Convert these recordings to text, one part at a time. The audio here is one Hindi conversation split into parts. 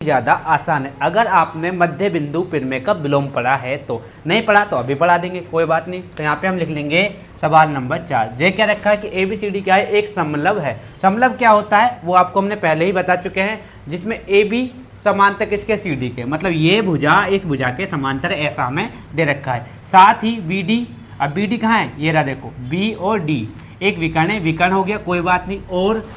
ज़्यादा आसान है। अगर आपने मध्य बिंदु प्रमेय का विलोम पढ़ा है तो, नहीं पढ़ा तो अभी पढ़ा देंगे, कोई बात नहीं। तो यहाँ पे हम लिख लेंगे सवाल नंबर 4। ये क्या रखा है कि ABCD क्या है, एक समलंब है। समलंब क्या होता है वो आपको हमने पहले ही बता चुके हैं, जिसमें AB समांतर किसके, CD के, मतलब ये भुजा इस भुजा के समांतर, ऐसा हमें दे रखा है। साथ ही BD, अब BD कहाँ है, ये रहा देखो, B और D एक विकर्ण है, विकर्ण हो गया, कोई बात नहीं। और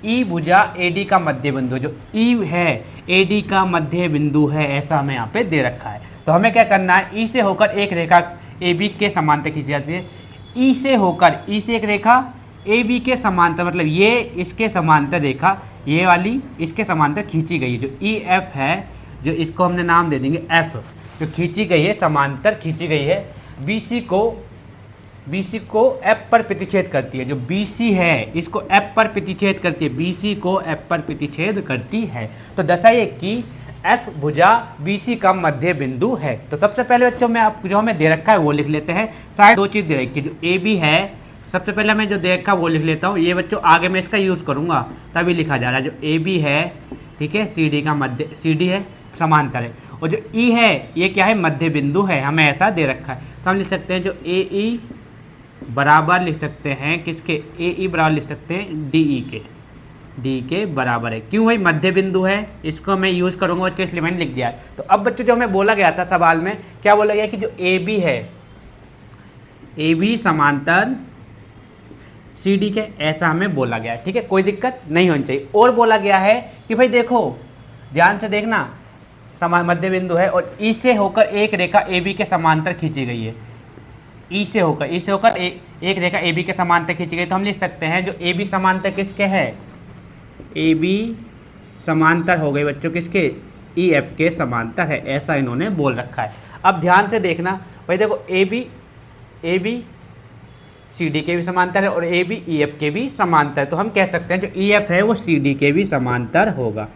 ई भुजा AD का मध्य बिंदु, जो ई है AD का मध्य बिंदु है, ऐसा हमें यहाँ पे दे रखा है। तो हमें क्या करना है, ई से होकर एक रेखा AB के समांतर खींची जाती है। ई से होकर, ई से एक रेखा AB के समांतर, मतलब ये इसके समांतर रेखा, ये वाली इसके समांतर खींची गई है, जो EF है, जो इसको हमने नाम दे देंगे F, जो खींची गई है, समांतर खींची गई है। BC को F पर प्रतिच्छेद करती है, जो BC है इसको F पर प्रतिच्छेद करती है, BC को F पर प्रतिच्छेद करती है। तो दर्शाइए कि F भुजा BC का मध्य बिंदु है। तो सबसे पहले बच्चों में आप जो हमें दे रखा है वो लिख लेते हैं। साइड दो चीज़ दे रखी है, जो AB है, सबसे पहले मैं जो दे रखा है वो लिख लेता हूँ। ये बच्चों आगे मैं इसका यूज़ करूँगा तभी लिखा जा रहा है। जो AB है, ठीक है, CD का मध्य, CD है, समांतर है, और जो E है ये क्या है, मध्य बिंदु है, हमें ऐसा दे रखा है। तो हम लिख सकते हैं जो AE बराबर लिख सकते हैं किसके, AE बराबर लिख सकते हैं DE के, D के बराबर है। क्यों भाई, मध्य बिंदु है, इसको मैं यूज़ करूँगा बच्चों, इसलिए मैंने लिख दिया है। तो अब बच्चों जो हमें बोला गया था सवाल में, क्या बोला गया कि जो AB है, AB समांतर CD के, ऐसा हमें बोला गया है, ठीक है, कोई दिक्कत नहीं होनी चाहिए। और बोला गया है कि भाई देखो, ध्यान से देखना, मध्य बिंदु है और E से होकर एक रेखा AB के समांतर खींची गई है। ई से होकर एक रेखा AB के समांतर खींची गई। तो हम लिख सकते हैं जो AB समांतर किसके है, AB समांतर हो गई बच्चों किसके, EF के समांतर है, ऐसा इन्होंने बोल रखा है। अब ध्यान से देखना भाई, देखो AB CD के भी समांतर है और AB EF के भी समांतर है। तो हम कह सकते हैं जो EF है वो CD के भी समांतर होगा,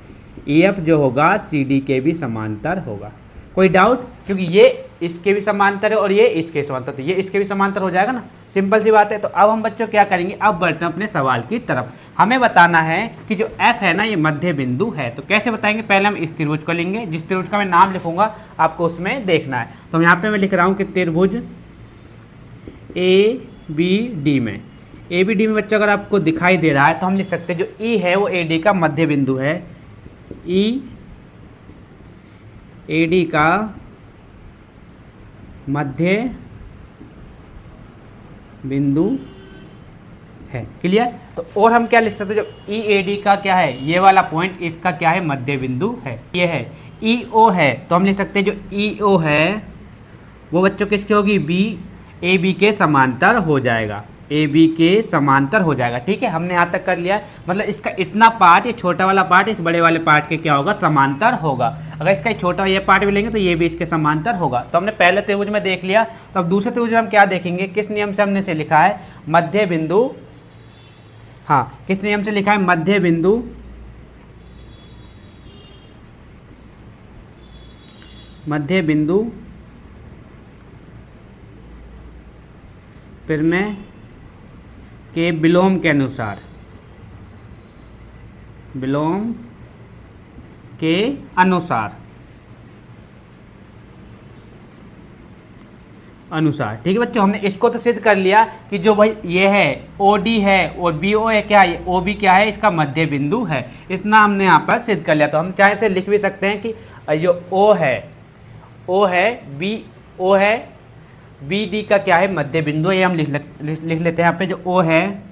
EF जो होगा CD के भी समांतर होगा। कोई डाउट, क्योंकि ये इसके भी समांतर है और ये इसके समांतर, तो ये इसके भी समांतर हो जाएगा ना, सिंपल सी बात है। तो अब हम बच्चों क्या करेंगे, अब बढ़ते हैं अपने सवाल की तरफ। हमें बताना है कि जो F है ना ये मध्य बिंदु है। तो कैसे बताएंगे, पहले हम इस त्रिभुज को लेंगे, जिस त्रिभुज का मैं नाम लिखूंगा आपको उसमें देखना है। तो यहाँ पे मैं लिख रहा हूँ कि त्रिभुज ABD में, ABD में बच्चों अगर आपको दिखाई दे रहा है तो हम लिख सकते हैं जो E है वो AD का मध्य बिंदु है, E AD का मध्य बिंदु है, क्लियर। तो और हम क्या लिख सकते हैं, जो EAD का क्या है, ये वाला पॉइंट, इसका क्या है, मध्य बिंदु है, ये है। EO है, तो हम लिख सकते हैं जो EO है वो बच्चों किसकी होगी, AB के समांतर हो जाएगा, AB के समांतर हो जाएगा, ठीक है। हमने यहाँ तक कर लिया, मतलब इसका इतना पार्ट, ये छोटा वाला पार्ट इस बड़े वाले पार्ट के क्या होगा, समांतर होगा। अगर इसका छोटा ये पार्ट भी लेंगे तो ये भी इसके समांतर होगा। तो हमने पहले त्रिभुज में देख लिया। तो अब दूसरे त्रिभुज में हम क्या देखेंगे, किस नियम से हमने से लिखा है, मध्य बिंदु, हाँ किस नियम से लिखा है, मध्य बिंदु प्रमेय के विलोम के अनुसार, विलोम के अनुसार, ठीक है बच्चों। हमने इसको तो सिद्ध कर लिया कि जो भाई ये है OD है और BO है, क्या है, OB क्या है, इसका मध्य बिंदु है, इतना हमने यहाँ पर सिद्ध कर लिया। तो हम चाहे से लिख भी सकते हैं कि जो O है BO है, BD का क्या है, मध्य बिंदु है, ये हम लिख लेते हैं यहाँ पे। जो O है,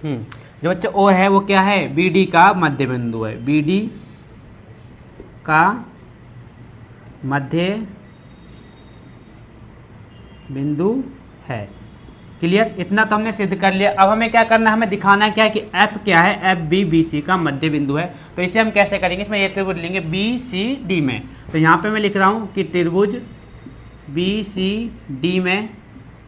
जो बच्चा O है वो क्या है, BD का मध्य बिंदु है, BD का मध्य बिंदु है, क्लियर। इतना तो हमने सिद्ध कर लिया। अब हमें क्या करना है, हमें दिखाना क्या है कि F क्या है, FB BC का मध्य बिंदु है। तो इसे हम कैसे करेंगे, इसमें ये त्रिभुज लेंगे BCD में। तो यहाँ पे मैं लिख रहा हूँ कि त्रिभुज BCD में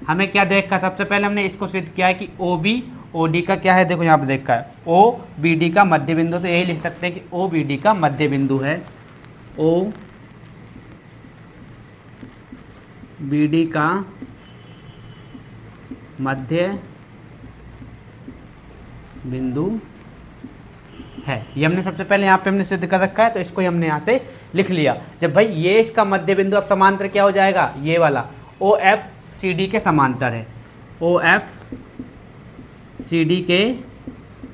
हमें क्या देखा, सबसे पहले हमने इसको सिद्ध किया है कि OB OD का क्या है, देखो यहाँ पे देखा है OBD का मध्य बिंदु। तो यही लिख सकते हैं कि OBD का मध्य बिंदु है, OBD का मध्य बिंदु है। ये हमने सबसे पहले यहाँ पे हमने सिद्ध कर रखा है, तो इसको ही हमने यहाँ से लिख लिया। जब भाई ये इसका मध्य बिंदु अब समांतर क्या हो जाएगा, ये वाला ओ एफ सी डी के समांतर है, ओ एफ सी डी के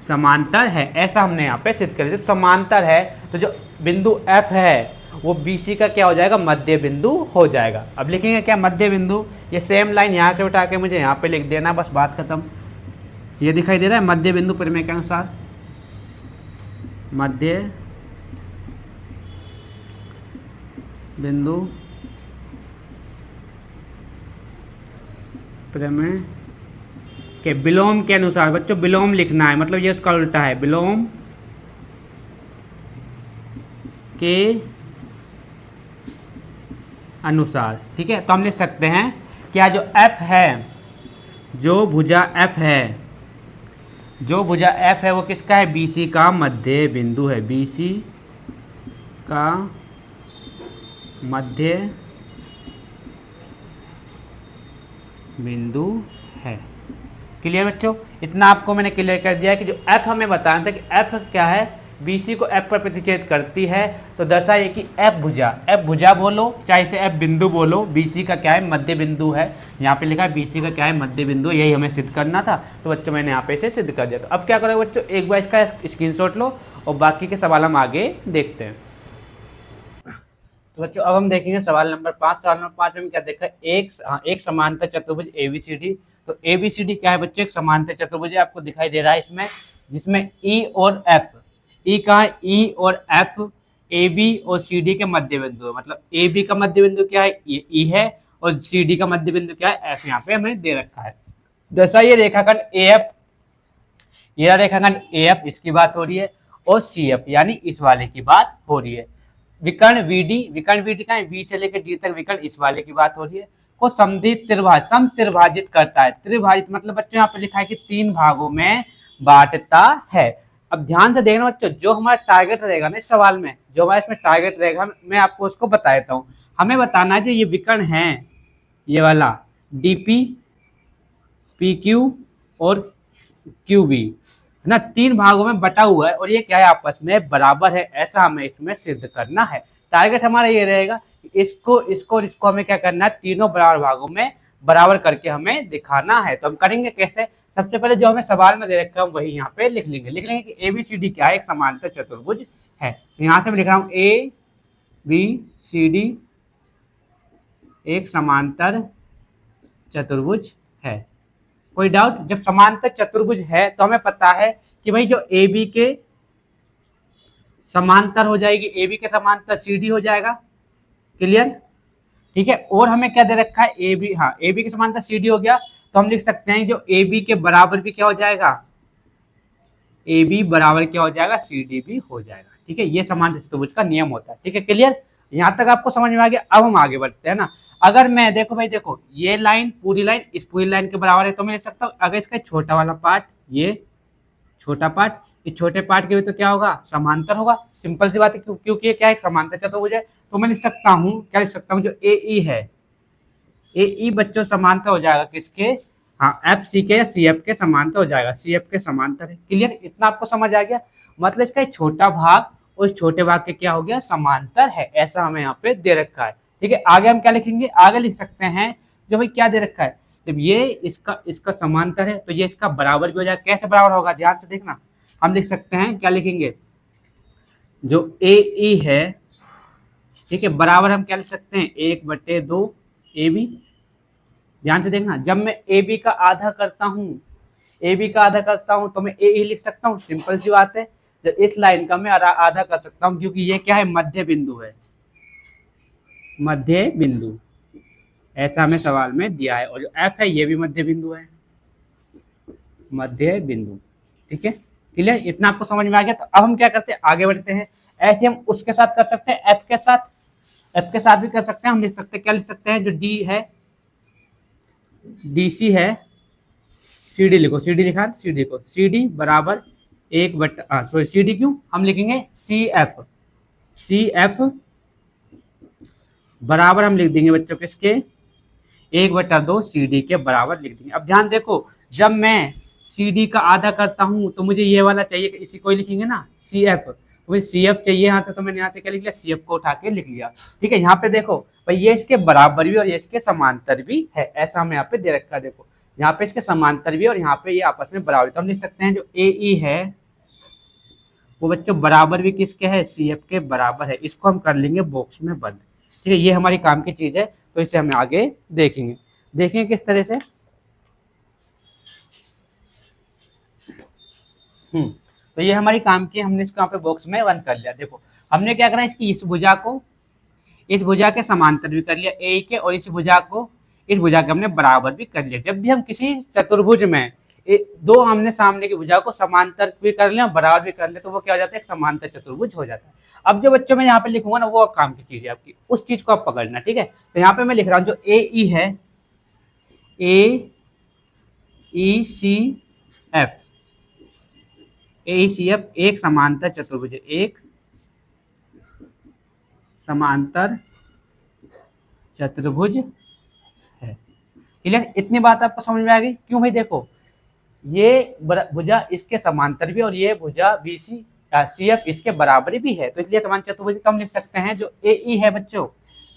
समांतर है, ऐसा हमने यहाँ पे सिद्ध कर दिया। जब समांतर है तो जो बिंदु एफ है वो बी सी का क्या हो जाएगा, मध्य बिंदु हो जाएगा। अब लिखेंगे क्या, मध्य बिंदु, ये सेम लाइन यहाँ से उठा के मुझे यहाँ पे लिख देना, बस बात खत्म। ये दिखाई दे रहा है मध्य बिंदु प्रमेय के अनुसार, मध्य बिंदु प्रमेय के विलोम के अनुसार, बच्चों विलोम लिखना है, मतलब ये उसका उल्टा है, विलोम के अनुसार। ठीक है, तो हम लिख सकते हैं क्या, जो F है, जो भुजा F है, जो भुजा F है वो किसका है, BC का मध्य बिंदु है, BC का मध्य बिंदु है। क्लियर बच्चों, इतना आपको मैंने क्लियर कर दिया कि जो F हमें बताना था कि F क्या है, BC को F पर प्रतिच्छेद करती है, तो दर्शाइए कि F भुजा बोलो चाहे इसे F बिंदु बोलो, BC का क्या है, मध्य बिंदु है। यहाँ पे लिखा है BC का क्या है, मध्य बिंदु, यही हमें सिद्ध करना था। तो बच्चों मैंने यहाँ पे इसे सिद्ध कर दिया। तो अब क्या करोगे बच्चों, एक बार इसका स्क्रीनशॉट लो और बाकी के सवाल हम आगे देखते हैं। तो बच्चों अब हम देखेंगे सवाल नंबर 5। सवाल नंबर 5 में क्या देखा, एक समांतर चतुर्भुज ABCD। तो ABCD क्या है बच्चों, एक समांतर चतुर्भुज आपको दिखाई दे रहा है इसमें, जिसमें E और F, E कहाँ है, E और F AB और CD के मध्य बिंदु है। मतलब AB का मध्य बिंदु क्या है, E है, और CD का मध्य बिंदु क्या है, F यहाँ पे हमें दे रखा है। जैसा ये रेखाखंड AF, ये रेखाखंड AF इसकी बात हो रही है, और CF यानी इस वाले की बात हो रही है। विकर्ण VD का है, B से लेकर D तक विकर्ण इस वाले की बात हो रही है, को समत्रिभाजित करता है। त्रिभाजित मतलब बच्चों यहाँ पे लिखा है कि 3 भागों में बांटता है। अब ध्यान से देखना बच्चों, जो हमारा टारगेट रहेगा ना इस सवाल में, जो हमारा इसमें टारगेट रहेगा, मैं आपको उसको बता देता हूँ। हमें बताना है जो ये विकर्ण है, ये वाला DP, PQ और QB है ना, 3 भागों में बटा हुआ है, और ये क्या है, आपस में बराबर है, ऐसा हमें इसमें सिद्ध करना है। टारगेट हमारा ये रहेगा, इसको इसको और इसको हमें क्या करना है, तीनों बराबर भागों में बराबर करके हमें दिखाना है। तो हम करेंगे कैसे, सबसे पहले जो हमें सवाल में दे रखा है वही यहाँ पे लिख लेंगे कि ABCD क्या है, एक समांतर चतुर्भुज है। यहाँ से मैं लिख रहा हूँ ABCD एक समांतर चतुर्भुज है। कोई डाउट, जब समांतर चतुर्भुज है तो हमें पता है कि भाई जो AB के समांतर हो जाएगी, AB के समांतर CD हो जाएगा। क्लियर, ठीक है। और हमें क्या दे रखा है, AB, हाँ AB के समांतर CD हो गया, तो हम लिख सकते हैं जो AB के बराबर भी क्या हो जाएगा, AB बराबर क्या हो जाएगा, CD भी हो जाएगा। ठीक है, ये समांतर चतुर्भुज का नियम होता है। ठीक है, क्लियर, यहाँ तक आपको समझ में आ गया। अब हम आगे बढ़ते हैं ना। अगर मैं देखो भाई, देखो ये लाइन, पूरी लाइन इस पूरी लाइन के बराबर है, तो मैं लिख सकता हूँ अगर इसका छोटा वाला पार्ट, ये छोटा पार्ट, इस छोटे पार्ट के भी तो क्या होगा, समांतर होगा। सिंपल सी बात है, क्योंकि ये क्या है, समांतर चतुर्भुज है। तो मैं लिख सकता हूँ, क्या लिख सकता हूँ, जो AE है, AE बच्चों समांतर हो जाएगा किसके, हाँ FC के या CF के समांतर हो जाएगा, CF के समांतर है। क्लियर, इतना आपको समझ आ गया। मतलब इसका एक छोटा भाग उस छोटे भाग के क्या हो गया, समांतर है, ऐसा हमें यहाँ पे दे रखा है। ठीक है, आगे हम क्या लिखेंगे, आगे लिख सकते हैं जो भाई क्या दे रखा है, जब ये इसका समांतर है तो ये इसका बराबर भी हो जाएगा। कैसे बराबर होगा, ध्यान से देखना। हम लिख सकते हैं, क्या लिखेंगे, जो AE है, ठीक है, बराबर हम क्या लिख सकते हैं, 1/2 AB। ध्यान से देखना, जब मैं AB का आधा करता हूं तो मैं AE लिख सकता हूं। सिंपल सी बात है, जब इस लाइन का मैं आधा कर सकता हूं, क्योंकि ये क्या है, मध्य बिंदु है, मध्य बिंदु, ऐसा हमें सवाल में दिया है। और जो F है ये भी मध्य बिंदु है, मध्य बिंदु। ठीक है, क्लियर, इतना आपको समझ में आ गया। तो अब हम क्या करते हैं, आगे बढ़ते हैं। ऐसे हम उसके साथ कर सकते हैं, F के साथ भी कर सकते हैं। हम लिख सकते हैं, क्या लिख सकते हैं, जो D है, DC है, CD लिखो, CD लिखा, CD लिखो, CD बराबर 1/, सॉरी CD क्यों, हम लिखेंगे CF बराबर हम लिख देंगे बच्चों किसके, 1/2 CD के बराबर लिख देंगे। अब ध्यान देखो, जब मैं सी डी का आधा करता हूँ तो मुझे ये वाला चाहिए, इसी को ही लिखेंगे ना, सी एफ, तो मुझे सी एफ चाहिए यहाँ से, तो मैंने यहाँ से क्या लिख लिया, सी एफ को उठा के लिख लिया। ठीक है, यहाँ पे देखो भाई ये इसके बराबर भी और ये इसके समांतर भी है, ऐसा हमें यहाँ पे दे रखा है। देखो यहाँ पे इसके समांतर भी और यहाँ पे ये आपस में बराबर, तो हम लिख सकते हैं जो ए ई है वो बच्चों बराबर भी किसके है, सी एफ के बराबर है। इसको हम कर लेंगे बॉक्स में बंद। ठीक है, ये हमारी काम की चीज है, तो इसे हम आगे देखेंगे। देखेंगे किस तरह से। तो ये हमारी काम की, हमने इसको यहाँ पे बॉक्स में बंद कर लिया। देखो हमने क्या करना है, इसकी इस भुजा को इस भुजा के समांतर भी कर लिया ए के, और इस भुजा को इस भुजा के हमने बराबर भी कर लिया। जब भी हम किसी चतुर्भुज में दो आमने सामने की भुजा को समांतर भी कर लें और बराबर भी कर ले, तो वो क्या हो जाता है, एक समांतर चतुर्भुज हो जाता है। अब जो बच्चों में यहाँ पे लिखूंगा ना, वो काम की चीज है आपकी, उस चीज को आप पकड़ना। ठीक है, तो यहाँ पे मैं लिख रहा हूँ जो ए ई है, ए ई सी एफ, ए सी एफ एक समांतर चतुर्भुज है, एक समांतर चतुर्भुज है। क्लियर, इतनी बात आपको समझ में आ गई। क्यों भाई, देखो ये भुजा इसके समांतर भी और ये भुजा बी सी सी एफ इसके बराबर भी है, तो इसलिए समांतर चतुर्भुज तो हम लिख सकते हैं जो ए ई है बच्चों,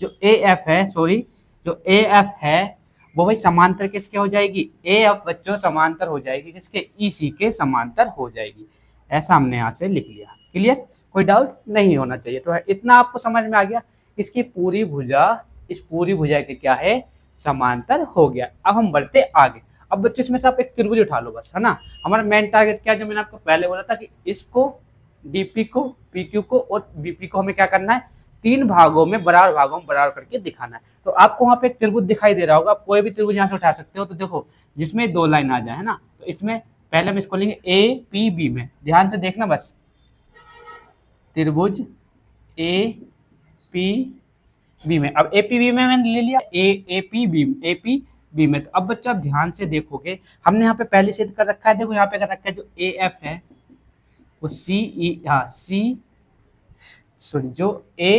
जो ए एफ है, सॉरी जो ए एफ है वो भाई समांतर किसके हो जाएगी, ए एफ बच्चों समांतर हो जाएगी किसके, ई सी के समांतर हो जाएगी। ऐसा हमने यहाँ से लिख लिया। क्लियर, कोई डाउट नहीं होना चाहिए। तो इतना आपको समझ में आ गया, इसकी पूरी भुजा इस पूरी भुजा के क्या है, समांतर हो गया। अब हम बढ़ते आगे। अब बच्चों इसमें से आप एक त्रिभुज उठा लो बस, है ना। हमारा मेन टारगेट क्या है, जो मैंने आपको पहले बोला था कि इसको डीपी को, पीक्यू को और बीपी को हमें क्या करना है, तीन भागों में बराबर भागों में बराबर करके दिखाना है। तो आपको वहां पे एक त्रिभुज दिखाई दे रहा होगा, आप कोई भी त्रिभुज यहाँ से उठा सकते हो। तो देखो जिसमें दो लाइन आ जाए, है ना, तो इसमें पहले हम इसको लेंगे ए पी बी में, ध्यान से देखना बस, त्रिभुज ए पी बी में। अब ए पी बी में मैंने ले लिया ए पी बी में। तो अब बच्चों आप ध्यान से देखोगे, हमने यहाँ पे पहले सिद्ध कर रखा है। देखो यहाँ पे कर रखा है जो ए एफ है वो सी ई, हाँ सी, सॉरी जो ए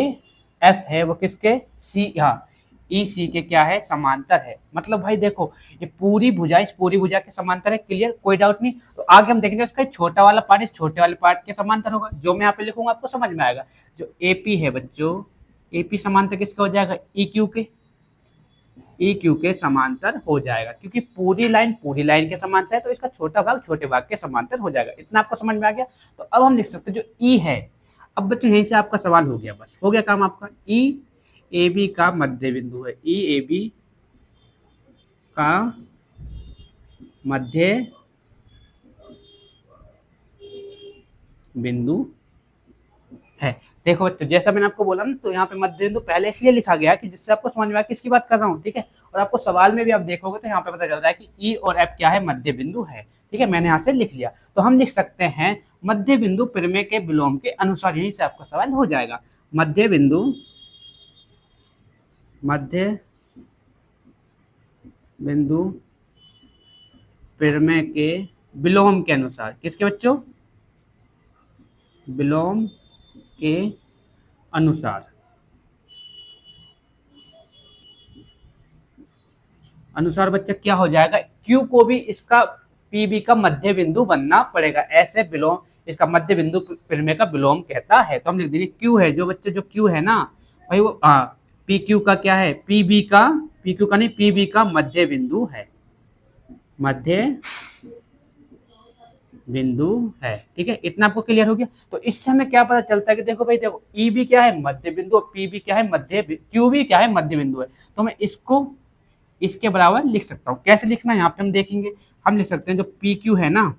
एफ है वो किसके, सी, हाँ ई सी के क्या है, समांतर है। मतलब भाई देखो ये पूरी भुजा इस पूरी भुजा के समांतर है। क्लियर, कोई डाउट नहीं। तो आगे हम देखेंगे उसका छोटा वाला पार्ट इस छोटे वाले पार्ट के समांतर होगा, जो मैं यहाँ पे लिखूंगा आपको समझ में आएगा। जो एपी है बच्चों, एपी समांतर किसका हो जाएगा, ई क्यू के समांतर हो जाएगा, क्योंकि पूरी लाइन के समांतर है, तो इसका छोटा भाग छोटे भाग के समांतर हो जाएगा। इतना आपको समझ में आ गया। तो अब हम लिख सकते हैं जो ई है। अब बच्चों यहीं से आपका सवाल हो गया, बस हो गया काम आपका। ई ए बी का मध्य बिंदु है, ई ए बी का मध्य बिंदु है। देखो बच्चों जैसा मैंने आपको बोला ना, तो यहाँ पे मध्य बिंदु पहले इसलिए लिखा गया कि जिससे आपको समझ में आए किसकी बात कर रहा हूँ। ठीक है, और आपको सवाल में भी आप देखोगे तो यहाँ पे पता चल रहा है कि ई और एफ क्या है, मध्य बिंदु है। ठीक है, मैंने यहाँ से लिख लिया। तो हम लिख सकते हैं मध्य बिंदु प्रमेय के विलोम के अनुसार, यहीं से आपका सवाल हो जाएगा। मध्य बिंदु प्रमेय के विलोम के अनुसार, किसके बच्चों, विलोम के अनुसार बच्चा क्या हो जाएगा, Q को भी इसका PB का मध्य बिंदु बनना पड़ेगा। ऐसे विलोम इसका मध्य बिंदु प्रमेय का विलोम कहता है। तो हम लिख देंगे Q है, जो बच्चे जो Q है ना भाई वो PQ का क्या है, PQ का नहीं PB का मध्य बिंदु है, है। ठीक है, इतना आपको क्लियर हो गया। तो इससे हमें क्या पता चलता है कि देखो भाई देखो EB क्या है, मध्य बिंदु, और PB क्या है, QB क्या है, मध्य बिंदु है। तो मैं इसको इसके बराबर लिख सकता हूँ। कैसे लिखना है यहाँ पे हम देखेंगे। हम लिख सकते हैं जो PQ है ना,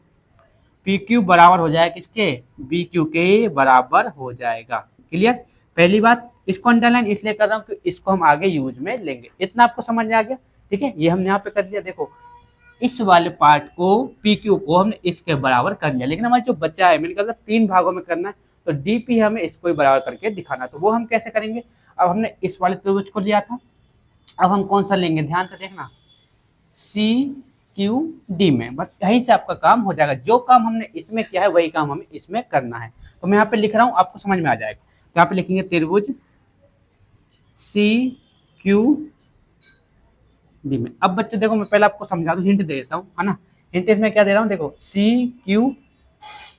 PQ बराबर हो जाएगा किसके, BQ के बराबर हो जाएगा। क्लियर, पहली बात इसको अंडरलाइन इसलिए कर रहा हूँ कि इसको हम आगे यूज में लेंगे। इतना आपको समझ में आ गया। ठीक है, ये हमने यहाँ पे कर दिया। देखो इस वाले पार्ट को PQ को हमने इसके बराबर कर लिया, लेकिन हमारा जो बच्चा है मैंने कहा तीन भागों में करना है, तो DP हमें इसको ही बराबर करके दिखाना। तो वो हम कैसे करेंगे, अब हमने इस वाले त्रिभुज को लिया था, अब हम कौन सा लेंगे, ध्यान से देखना, CQD में। बस यहीं से आपका काम हो जाएगा। जो काम हमने इसमें किया है वही काम हमें इसमें करना है। तो मैं यहाँ पे लिख रहा हूँ, आपको समझ में आ जाएगा। तो यहाँ पे लिखेंगे त्रिभुज CQD में। अब बच्चों देखो मैं पहले आपको समझा दूं, हिंट दे देता हूँ, है ना। इंटरेस्ट में क्या दे रहा हूँ, देखो सी क्यू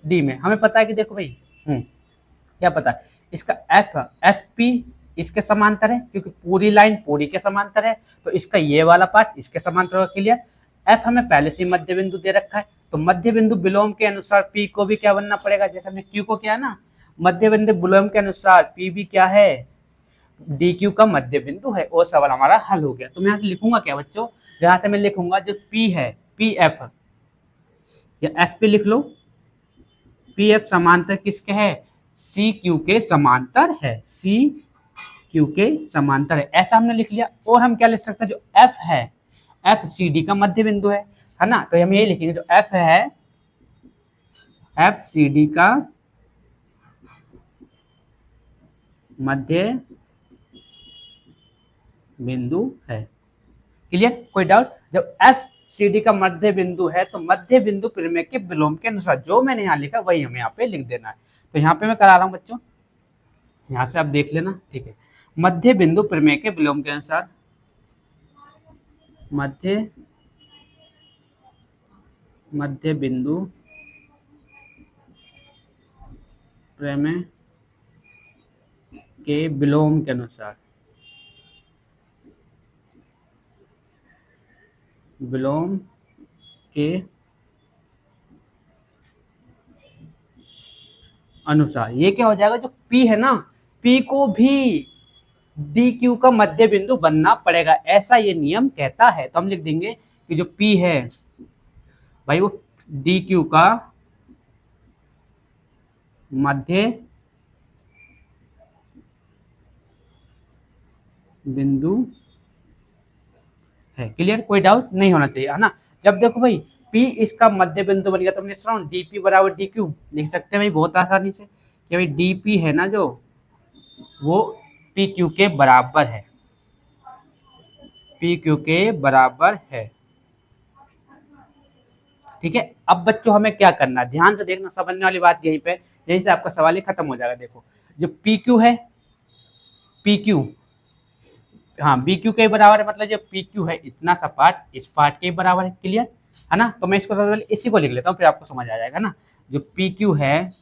डी में हमें पता है कि देखो भाई क्या पता है, इसका एफ पी इसके समांतर है, क्योंकि पूरी लाइन पूरी के समांतर है, तो इसका ये वाला पार्ट इसके समांतर होगा। क्लियर। एफ हमें पहले से मध्य बिंदु दे रखा है, तो मध्य बिंदु विलोम के अनुसार पी को भी क्या बनना पड़ेगा, जैसे हमने क्यू को किया ना, मध्य बिंदु विलोम के अनुसार पी भी क्या है, डी क्यू का मध्य बिंदु है। और सवाल हमारा हल हो गया। तो मैं यहाँ से लिखूंगा क्या बच्चों, यहाँ से मैं लिखूंगा जो पी है, पी एफ या एफ पी लिख लो, पी एफ समांतर किसके है, सी क्यू के समांतर है, सी क्यू के समांतर है, ऐसा हमने लिख लिया। और हम क्या लिख सकते हैं, जो एफ है, एफ सी डी का मध्य बिंदु है ना, तो हम यही लिखेंगे जो एफ है, एफ सी डी का मध्य बिंदु है। क्लियर, कोई डाउट। जब एफ सी डी का मध्य बिंदु है तो मध्य बिंदु परिमेय के विलोम के अनुसार जो मैंने यहाँ लिखा वही हमें यहाँ पे लिख देना है। तो यहाँ पे मैं करा रहा हूँ बच्चों, यहाँ से आप देख लेना, ठीक है। मध्य बिंदु प्रमेय के विलोम के अनुसार, मध्य बिंदु प्रमेय के विलोम के अनुसार, विलोम के अनुसार ये क्या हो जाएगा, जो P है ना, P को भी डी क्यू का मध्य बिंदु बनना पड़ेगा, ऐसा ये नियम कहता है। तो हम लिख देंगे कि जो P है भाई वो डी क्यू का मध्य बिंदु है। क्लियर, कोई डाउट नहीं होना चाहिए, है ना। जब देखो भाई P इसका मध्य बिंदु बन गया तो हम लिख रहा हूँ डी पी बराबर डी क्यू, लिख सकते हैं भाई बहुत आसानी से कि भाई डी पी है ना जो, वो पी क्यू के बराबर है, पी क्यू के बराबर है। ठीक है। अब बच्चों हमें क्या करना, ध्यान से देखना, समझने वाली बात यहीं पे, यहीं से आपका सवाल ही खत्म हो जाएगा। देखो जो पी क्यू है, पी क्यू हाँ बी क्यू के बराबर है, मतलब जो पी क्यू है इतना सा पार्ट इस पार्ट के बराबर है। क्लियर है ना। तो मैं इसको सबसे पहले इसी को लिख लेता हूँ, फिर आपको समझ आ जाएगा ना। जो पी क्यू है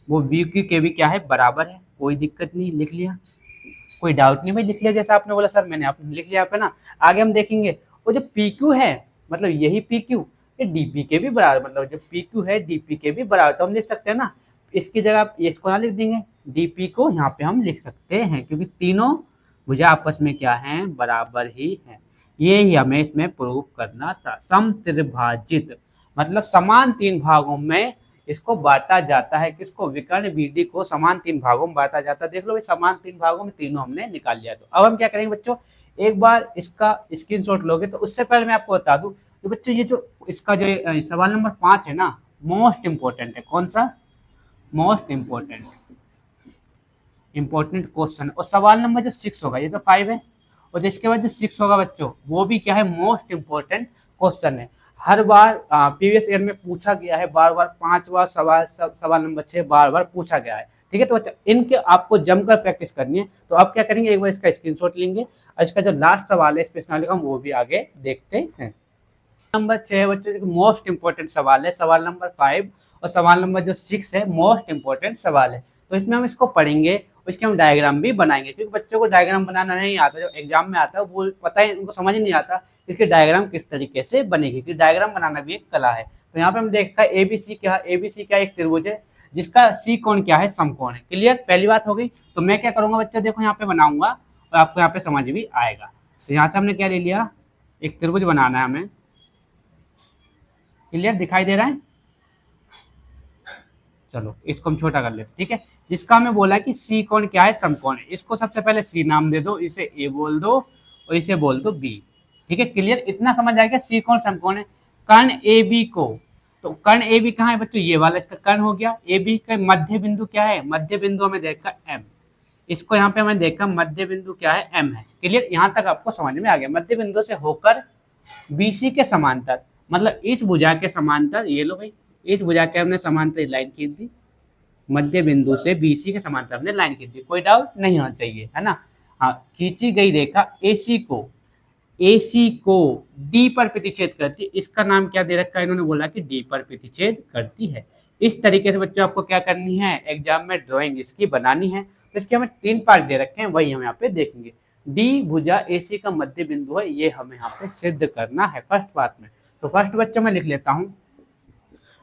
वो बी क्यू के भी क्या है, बराबर है, कोई दिक्कत नहीं, लिख लिया, कोई डाउट नहीं भाई, लिख लिया जैसा आपने बोला सर, मैंने आपने लिख लिया यहाँ पे ना। आगे हम देखेंगे वो जो पी क्यू है, मतलब यही पी क्यू ये डीपी के भी बराबर, मतलब जो पी क्यू है डीपी के भी बराबर। तो हम लिख सकते हैं ना, इसकी जगह आप इसको ना लिख देंगे, डीपी को यहाँ पे हम लिख सकते हैं, क्योंकि तीनों भुजा आपस में क्या है, बराबर ही है। ये ही हमें इसमें प्रूव करना था। समत्रिभाजित मतलब समान तीन भागों में इसको बांटा जाता है, किसको, विकर्ण बीडी को समान तीन भागों में बांटा जाता है। देख लो भाई, समान तीन भागों में तीनों हमने निकाल लिया। तो अब हम क्या करेंगे बच्चों, एक बार इसका स्क्रीनशॉट लोगे तो उससे पहले मैं आपको बता दूं तो बच्चों ये जो इसका जो सवाल नंबर 5 है ना, मोस्ट इंपॉर्टेंट है। कौन सा, मोस्ट इंपॉर्टेंट क्वेश्चन। और सवाल नंबर जो 6 होगा, ये तो 5 है, और जिसके बाद जो 6 होगा बच्चों वो भी क्या है, मोस्ट इंपॉर्टेंट क्वेश्चन है। हर बार प्रीवियस ईयर में पूछा गया है, बार बार 5 बार सवाल नंबर 6 बार बार पूछा गया है। ठीक है। तो बच्चों इनके आपको जमकर प्रैक्टिस करनी है। तो आप क्या करेंगे, एक बार इसका स्क्रीनशॉट लेंगे और इसका जो लास्ट सवाल है स्पेशल का वो भी आगे देखते हैं। नंबर 6 बच्चों मोस्ट इंपॉर्टेंट सवाल है, सवाल नंबर 5, और सवाल नंबर जो 6 है मोस्ट इंपॉर्टेंट सवाल है। तो इसमें हम इसको पढ़ेंगे, उसके हम डायग्राम भी बनाएंगे, क्योंकि बच्चों को डायग्राम बनाना नहीं आता, जो एग्जाम में आता है वो पता है, उनको समझ नहीं आता इसके डायग्राम किस तरीके से बनेगी, क्योंकि डायग्राम बनाना भी एक कला है। तो यहाँ पे हम देखा एबीसी क्या, एबीसी क्या, एक त्रिभुज है जिसका सी कोण क्या है, समकोण है। क्लियर, पहली बात हो गई। तो मैं क्या करूंगा बच्चों, देखो यहाँ पे बनाऊंगा और आपको यहाँ पे समझ भी आएगा। तो यहाँ से हमने क्या ले लिया, एक त्रिभुज बनाना है हमें। क्लियर, दिखाई दे रहा है। चलो इसको हम छोटा कर लेते, ठीक है। जिसका हमें बोला कि सी कोण क्या है, समकोण है। इसको सबसे पहले सी नाम दे दो, इसे ए बोल दो और इसे बोल दो बी। ठीक है, क्लियर, इतना समझ आएगा। सी कोण समकोण है। कर्ण ए बी को, तो कर्ण ए बी कहाँ है बच्चों, ये वाला इसका कर्ण हो गया। ए बी का मध्य बिंदु क्या है, मध्य बिंदु हमें देखा एम, इसको यहाँ पे हमें देखा मध्य बिंदु क्या है, एम है। क्लियर, यहाँ तक आपको समझ में आ गया। मध्य बिंदु से होकर बीसी के समांतर, मतलब इस भुजा के समांतर, ये लो भाई, इस भुजा के हमने समांतर लाइन खींच दी, मध्य बिंदु से बीसी के समांतर हमने लाइन खींच दी, कोई डाउट नहीं होना चाहिए, है ना। हाँ, खींची गई रेखा एसी को AC को D पर प्रतिच्छेद करती है, इसका नाम क्या दे रखा है, इन्होंने बोला कि D पर प्रतिच्छेद करती है। इस तरीके से बच्चों आपको क्या करनी है, एग्जाम में ड्राइंग इसकी बनानी है। तो इसके हमें 3 पार्ट दे रखे हैं, वही हम यहाँ पे देखेंगे। D भुजा AC का मध्य बिंदु है, ये हमें यहाँ पे सिद्ध करना है फर्स्ट पार्ट में। तो फर्स्ट बच्चों मैं लिख लेता हूँ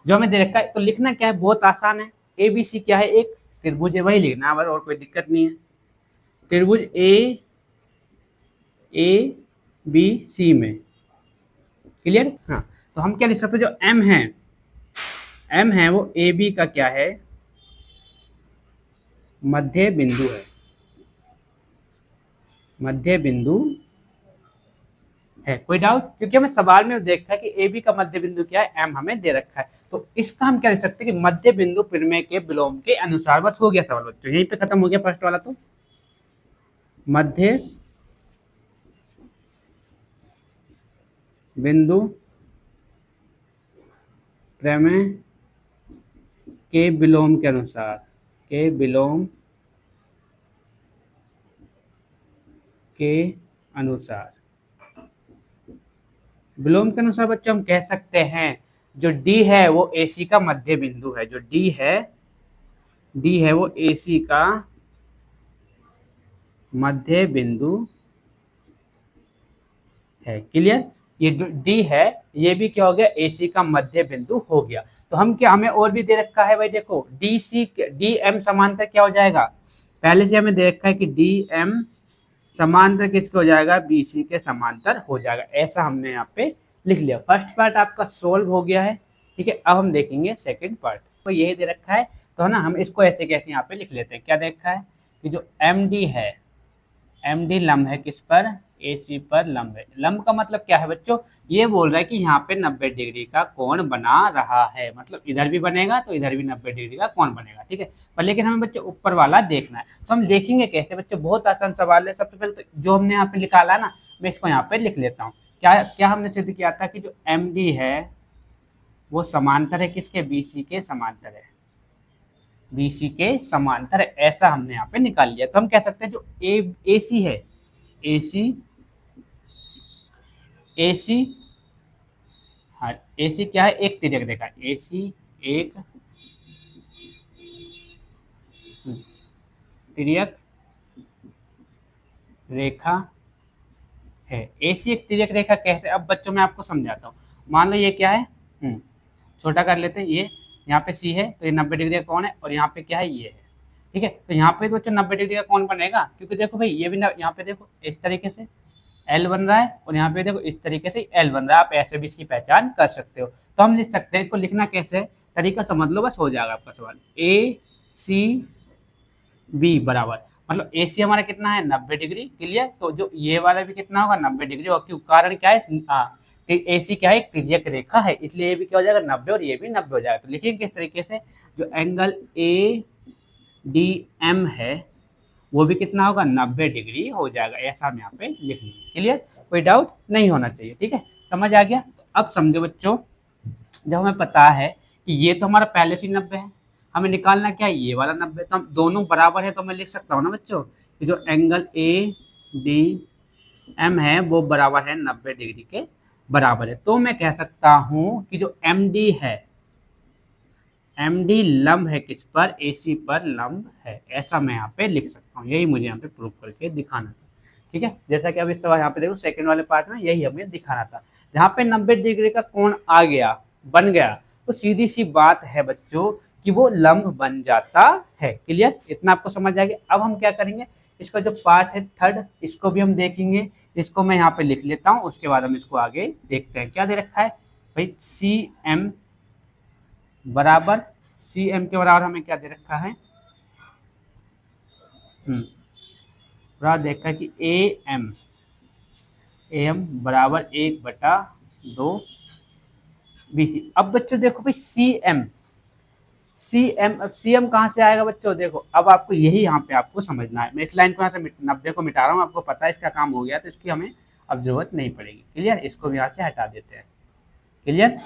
जो हमें दे रखा है। तो लिखना क्या है, बहुत आसान है। ABC क्या है, एक त्रिभुज है, वही लिखना है बस, और कोई दिक्कत नहीं है। त्रिभुज ABC में, क्लियर। हाँ, तो हम क्या लिख सकते हैं, जो M है वो AB का क्या है, मध्य बिंदु है, मध्य बिंदु है। कोई डाउट, क्योंकि हमें सवाल में देखा है कि AB का मध्य बिंदु क्या है, M हमें दे रखा है। तो इसका हम क्या लिख सकते हैं कि मध्य बिंदु प्रमेय के विलोम के अनुसार। बस हो गया सवाल बच्चों, यहीं पे खत्म हो गया फर्स्ट वाला। तो मध्य बिंदु प्रमेय के विलोम के अनुसार, के विलोम के अनुसार, विलोम के अनुसार बच्चों हम कह सकते हैं जो D है वो AC का मध्य बिंदु है। जो D है वो AC का मध्य बिंदु है, क्लियर। ये D है, ये भी क्या हो गया, AC का मध्य बिंदु हो गया। तो हम क्या, हमें और भी दे रखा है भाई, देखो DM समांतर क्या हो जाएगा, पहले से हमें दे रखा है कि DM समांतर किसके हो जाएगा, BC के समांतर हो जाएगा। ऐसा हमने यहाँ पे लिख लिया। फर्स्ट पार्ट आपका सोल्व हो गया है, ठीक है। अब हम देखेंगे सेकंड पार्ट। तो यही दे रखा है, तो है ना, हम इसको ऐसे कैसे यहाँ पे लिख लेते हैं। क्या दे रखा है कि जो MD है, MD लंब है किस पर, AC पर लंब है। लंब का मतलब क्या है बच्चों, ये बोल रहा है कि यहाँ पे 90 डिग्री का कोण बना रहा है, मतलब इधर भी बनेगा तो इधर भी 90 डिग्री का कोण बनेगा, ठीक है। पर लेकिन हमें बच्चों ऊपर वाला देखना है। तो हम देखेंगे कैसे बच्चों, बहुत आसान सवाल है। सबसे पहले तो जो हमने यहाँ पे निकाला ना, मैं इसको यहाँ पे लिख लेता हूँ। क्या क्या हमने सिद्ध किया था कि जो MD है वो समांतर है किसके, BC के समांतर है, BC के समांतर है। ऐसा हमने यहाँ पे निकाल लिया। तो हम कह सकते हैं जो AC है, AC हाँ, AC क्या है, एक तिर्यक रेखा, AC एक तिर्यक रेखा है। AC एक तिर्यक रेखा कैसे, अब बच्चों मैं आपको समझाता हूँ। मान लो ये क्या है, छोटा कर लेते हैं, ये यहाँ पे C है, तो ये 90 डिग्री का कोण है, और यहाँ पे क्या है, ये है, ठीक है। तो यहाँ पे तो बच्चों 90 डिग्री का कोण बनेगा, क्योंकि देखो भाई ये भी यहाँ पे देखो इस तरीके से L बन रहा है, और यहाँ पे देखो इस तरीके से L बन रहा है। आप ऐसे भी इसकी पहचान कर सकते हो। तो हम लिख सकते हैं, इसको लिखना कैसे है, तरीका समझ लो, बस हो जाएगा आपका सवाल। AC बराबर, मतलब AC हमारा कितना है, 90 डिग्री, क्लियर। तो जो ये वाला भी कितना होगा, 90 डिग्री। और क्यों, कारण क्या है, AC क्या है, एक तिर्यक रेखा है, इसलिए ये भी क्या हो जाएगा, 90, और ये भी 90 हो जाएगा। तो लिखेंगे किस तरीके से, जो एंगल ADM है वो भी कितना होगा, 90 डिग्री हो जाएगा। ऐसा हम यहाँ पे लिख लेंगे, क्लियर। कोई डाउट नहीं होना चाहिए, ठीक है, समझ आ गया। तो अब समझो बच्चों, जब हमें पता है कि ये तो हमारा पहले से 90 है, हमें निकालना क्या है, ये वाला 90। तो हम दोनों बराबर है, तो मैं लिख सकता हूँ ना बच्चों कि जो एंगल ADM है वो बराबर है 90 डिग्री के बराबर है। तो मैं कह सकता हूँ कि जो MD है, MD लंब है किस पर, AC पर लंब है। ऐसा मैं यहाँ पे लिख सकता हूँ, यही मुझे यहाँ पे प्रूव करके दिखाना था, ठीक है। जैसा कि अब इस सवाल यहाँ पे देखो सेकंड वाले पार्ट में यही हमें दिखाना था। जहाँ पे 90 डिग्री का कोण आ गया, बन गया, तो सीधी सी बात है बच्चों कि वो लंब बन जाता है, क्लियर। इतना आपको समझ आ गया। अब हम क्या करेंगे, इसका जो पार्ट है थर्ड, इसको भी हम देखेंगे। इसको मैं यहाँ पे लिख लेता हूँ, उसके बाद हम इसको आगे देखते हैं। क्या दे रखा है भाई, CM बराबर, CM के बराबर हमें क्या दे रखा है, बराबर देखा है कि AM बराबर 1/2 BC। अब बच्चों देखो भाई CM कहाँ से आएगा बच्चों, देखो अब आपको यही यहाँ पे आपको समझना है। मैं इस लाइन को यहाँ से 90 को मिटा रहा हूँ, आपको पता है इसका काम हो गया, तो इसकी हमें अब जरूरत नहीं पड़ेगी, क्लियर। इसको भी यहाँ से हटा देते हैं, क्लियर।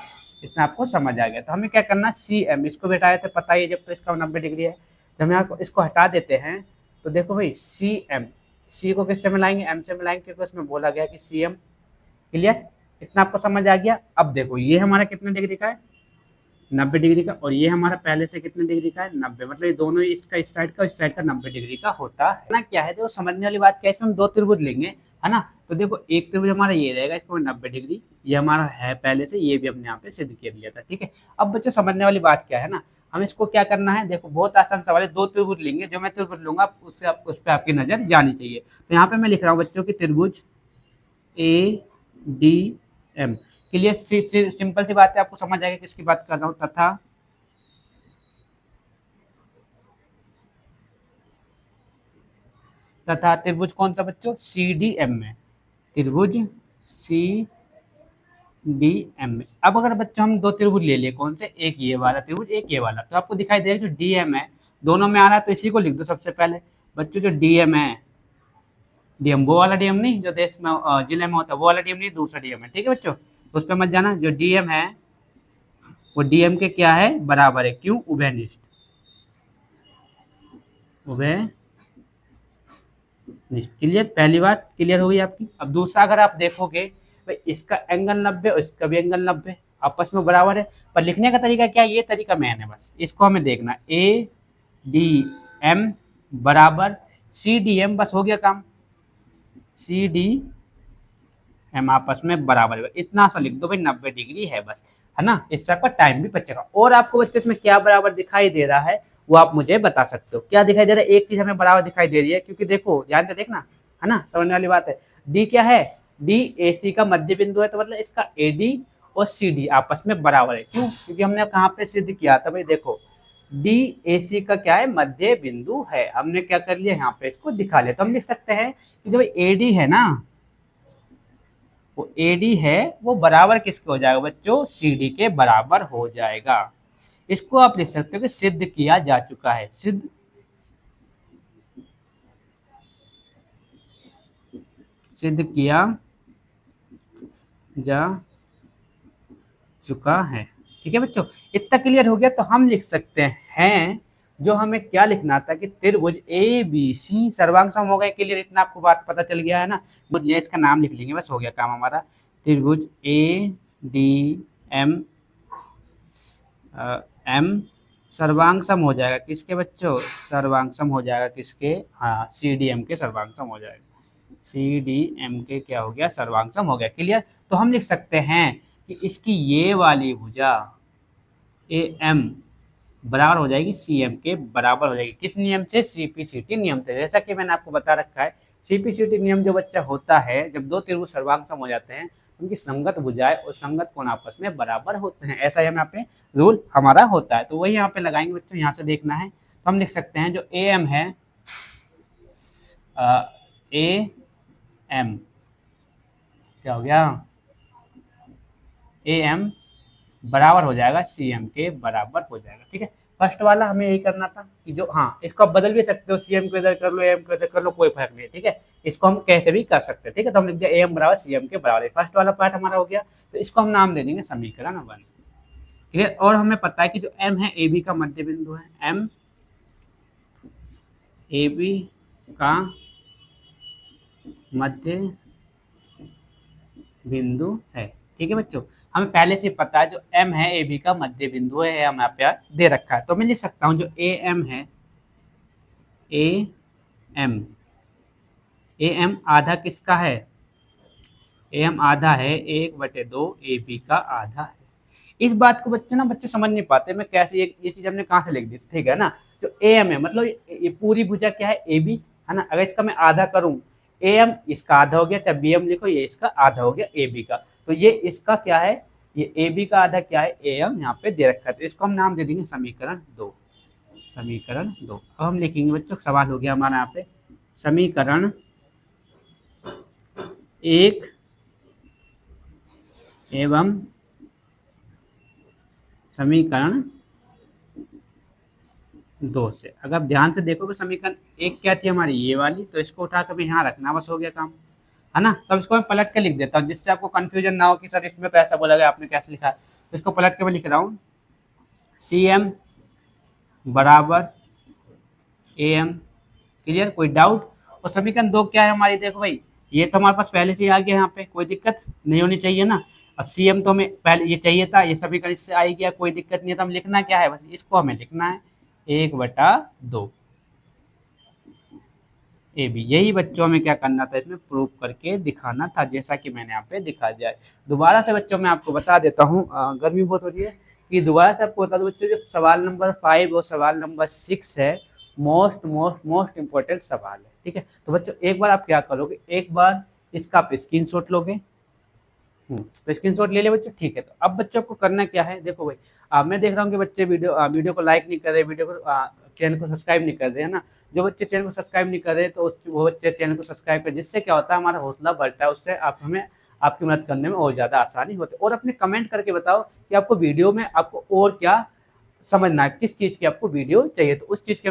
इतना आपको समझ आ गया। तो हमें क्या करना, CM इसको भी हटाए थे, पता ही जब तो इसका 90 डिग्री है। जब हम इसको हटा देते हैं तो देखो भाई CM, C को किससे मिलाएंगे, M से मिलाएंगे, क्योंकि उसमें बोला गया कि CM क्लियर, इतना आपको समझ आ गया। अब देखो ये हमारा कितने डिग्री का है, 90 डिग्री का, और ये हमारा पहले से कितने डिग्री का है, 90, मतलब ये दोनों इसका इस साइड का इस साइड का 90 डिग्री का होता है ना। क्या है देखो समझने वाली बात क्या है, इसमें हम दो त्रिभुज लेंगे, है ना। तो देखो एक त्रिभुज हमारा ये रहेगा, इसको 90 डिग्री, ये हमारा है पहले से, ये भी हमने यहाँ पे सिद्ध कर लिया था, ठीक है। अब बच्चों समझने वाली बात क्या है ना, हम इसको क्या करना है, देखो बहुत आसान सवाल है, दो त्रिभुज लेंगे, जो मैं त्रिभुज लूंगा उससे उस पर आपकी नजर जानी चाहिए। तो यहाँ पे मैं लिख रहा हूँ बच्चों की त्रिभुज A D M, clear, simple सी बात है, आपको समझ आएगा किसकी बात कर रहा हूँ। तथा त्रिभुज कौन सा बच्चों, सी डी एम में, त्रिभुज सी डी एम में। अब अगर बच्चों हम दो त्रिभुज ले लिए, कौन से, एक ये वाला त्रिभुज, एक ये वाला, तो आपको दिखाई देगा जो डी एम है दोनों में आ रहा है, तो इसी को लिख दो सबसे पहले बच्चों। जो डी एम है, डीएम वो वाला डीएम नहीं जो देश में जिले में होता है, वो वाला डीएम नहीं, दूसरा डीएम है, ठीक है बच्चों, तो उस पर मत जाना। जो डीएम है वो डीएम के क्या है, बराबर है, क्यों, उभयनिष्ठ, उभयनिष्ठ, क्लियर, पहली बात क्लियर हो गई आपकी। अब दूसरा अगर आप देखोगे भाई, इसका एंगल 90 और इसका भी एंगल 90 आपस में बराबर है, पर लिखने का तरीका क्या है, ये तरीका मैन है, बस इसको हमें देखना, ए डी एम बराबर सी डी एम, बस हो गया काम, सी डी एम आपस में बराबर है, इतना सा लिख दो भाई, 90 डिग्री है बस, है ना, इससे आपका टाइम भी बचेगा। और आपको बच्चे इसमें क्या बराबर दिखाई दे रहा है वो आप मुझे बता सकते हो, क्या दिखाई दे रहा है, एक चीज हमें बराबर दिखाई दे रही है, क्योंकि देखो ध्यान से देखना, है ना, समझने वाली बात है। डी क्या है, डी ए सी का मध्य बिंदु है, तो मतलब इसका ए डी और सी डी आपस में बराबर है, क्यों, क्योंकि हमने कहाँ पे सिद्ध किया था भाई, देखो डी ए सी का क्या है, मध्य बिंदु है, हमने क्या कर लिया यहाँ पे इसको दिखा लिया। तो हम लिख सकते हैं कि जो ए डी है ना, वो एडी है वो बराबर किसके हो जाएगा बच्चों, सीडी के बराबर हो जाएगा। इसको आप लिख सकते हो कि सिद्ध किया जा चुका है, सिद्ध किया जा चुका है, ठीक है बच्चों। इतना क्लियर हो गया, तो हम लिख सकते हैं जो हमें क्या लिखना था कि त्रिभुज ए बी सी सर्वांग सम हो गए, क्लियर, इतना आपको बात पता चल गया है ना। मुझे इसका नाम लिख लेंगे, बस हो गया काम हमारा, त्रिभुज ए डी एम एम सर्वांग सम हो जाएगा किसके बच्चों, सर्वांग सम हो जाएगा किसके, हाँ सी डी एम के सर्वांग सम हो जाएगा, सी डी एम के क्या हो गया, सर्वांग सम हो गया, क्लियर। तो हम लिख सकते हैं कि इसकी ये वाली भुजा ए एम बराबर हो जाएगी सी एम के बराबर हो जाएगी, किस नियम से, सीपीसीटी नियम से। जैसा कि मैंने आपको बता रखा है, सीपीसीटी नियम जो बच्चा होता है, जब दो त्रिभुज सर्वांग सम हो जाते हैं, उनकी संगत भुजाएं और संगत कोण आपस में बराबर होते हैं, ऐसा यहाँ पे रूल हमारा होता है। तो वही यहाँ पे लगाएंगे बच्चों, यहाँ से देखना है, तो हम लिख सकते हैं जो ए एम है, ए एम क्या हो गया, ए एम बराबर हो जाएगा सी एम के बराबर हो जाएगा, ठीक है। फर्स्ट वाला हमें यही करना था कि जो, हाँ इसको आप बदल भी सकते हो, सी एम को इधर कर लो, एम को इधर कर लो, कोई फर्क नहीं है, ठीक है, इसको हम कैसे भी कर सकते हैं, ठीक है। तो हम लिख दिया ए एम बराबर सी एम के बराबर, फर्स्ट वाला पार्ट हमारा हो गया। तो इसको हम नाम दे देंगे समीकरण 1, क्लियर। और हमें पता है कि जो एम है ए बी का मध्य बिंदु है, एम ए बी का मध्य बिंदु है, ठीक है बच्चों। हमें पहले से पता है जो m है ए बी का मध्य बिंदु है, हम यहाँ पे दे रखा है, तो मैं लिख सकता हूँ जो ए एम है, ए एम आधा किसका है, ए एम आधा है 1/2 ए बी का आधा है। इस बात को बच्चे ना बच्चे समझ नहीं पाते, मैं कैसे ये चीज हमने कहाँ से लिख दी, ठीक है ना। जो ए एम है मतलब ये पूरी भुजा क्या है, ए बी, है ना, अगर इसका मैं आधा करूँ, ए एम इसका आधा हो गया, चाहे बी एम लिखो, ये इसका आधा हो गया ए बी का, तो ये इसका क्या है, ये ए बी का आधा क्या है, ए एम यहाँ पे दे रखा है, तो इसको हम नाम दे देंगे समीकरण 2, समीकरण 2। अब हम लिखेंगे बच्चों, सवाल हो गया हमारा यहाँ पे, समीकरण 1 एवं समीकरण 2 से। अगर आप ध्यान से देखोगे समीकरण 1 क्या थी हमारी, ये वाली, तो इसको उठा कर यहाँ रखना, बस हो गया काम, है ना। तब इसको मैं पलट के लिख देता हूँ, जिससे आपको कंफ्यूजन ना हो कि सर इसमें तो ऐसा बोला गया, आपने कैसे लिखा है। तो इसको पलट के मैं लिख रहा हूँ, सी एम बराबर ए एम, क्लियर, कोई डाउट। और समीकरण 2 क्या है हमारी, देखो भाई, ये तो हमारे पास पहले से ही आ गया, यहाँ पे कोई दिक्कत नहीं होनी चाहिए ना। अब CM तो हमें पहले ये चाहिए था, ये समीकरण इससे आ ही गया, कोई दिक्कत नहीं है। तो हम लिखना क्या है, बस इसको हमें लिखना है 1/2 AB। यही बच्चों में क्या करना था, इसमें प्रूव करके दिखाना था, जैसा कि मैंने यहाँ पे दिखा दिया है। दोबारा से बच्चों मैं आपको बता देता हूँ, गर्मी बहुत हो रही है, कि दोबारा से आपको बता दूं बच्चों, जो सवाल नंबर 5 और सवाल नंबर 6 है, मोस्ट मोस्ट मोस्ट इंपॉर्टेंट सवाल है, ठीक है। तो बच्चों एक बार आप क्या करोगे, एक बार इसका आप स्क्रीनशॉट लोगे, तो स्क्रीनशॉट ले ले बच्चों, ठीक है। तो अब बच्चों को करना क्या है, देखो भाई, मैं देख रहा हूँ कि बच्चे वीडियो को लाइक नहीं कर रहे, वीडियो को चैनल को सब्सक्राइब नहीं कर रहे, है ना। जो बच्चे चैनल को सब्सक्राइब नहीं कर रहे, तो वो बच्चे चैनल को सब्सक्राइब कर, जिससे क्या होता है, हमारा हौसला बढ़ता है, उससे आप हमें आपकी मदद करने में और ज़्यादा आसानी होती है। और अपने कमेंट करके बताओ कि आपको वीडियो में आपको और क्या समझना है, किस चीज़ की आपको वीडियो चाहिए, तो उस चीज़ के